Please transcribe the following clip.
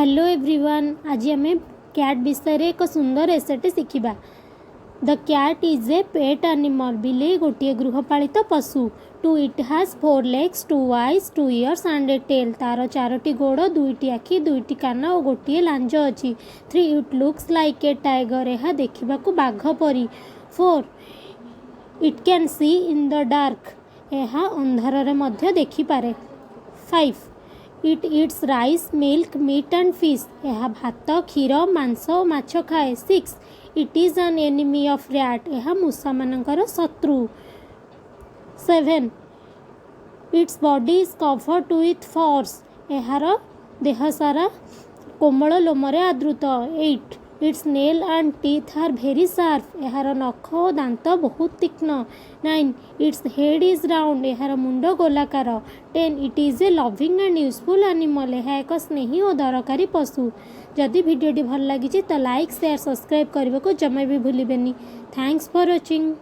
Hello everyone, आज आम cat विषय एक सुंदर एसेटे शिखा। The cat is a pet animal. बिल्ली गोटे गृहपालित पशु। Two it has 4 legs, 2 eyes, 2 ears and a tail। तार 4टी गोड़, 2टी आखि, 2टी कान और गोटे लांज अच्छी। 3 it looks like a tiger. यह देखा बाघ परी। 4 it can see in the dark. यह अंधार में देखिपारे। 5 it its rice, milk, meat and fish. यह भात, क्षीर, मांस और माछ खाए। 6 it is an enemy of rat. यह मूषा मानकर शत्रु। 7 its body is covered with furs. यार देह सारा कोमल लोमरे आवृत। 8 its nail and teeth are very sharp. यार नख और दांत बहुत तीक्ष्ण। 9 इट्स हेड इज राउंड। यार मुंड गोलाकार। 10 it is a loving and useful animal. यह एक स्नेही और दरकारी पशु। जदि भिडियोटी भल लगी तो लाइक, शेयर, सब्सक्राइब करने को जमा भी भूलिबेनी। Thanks for watching.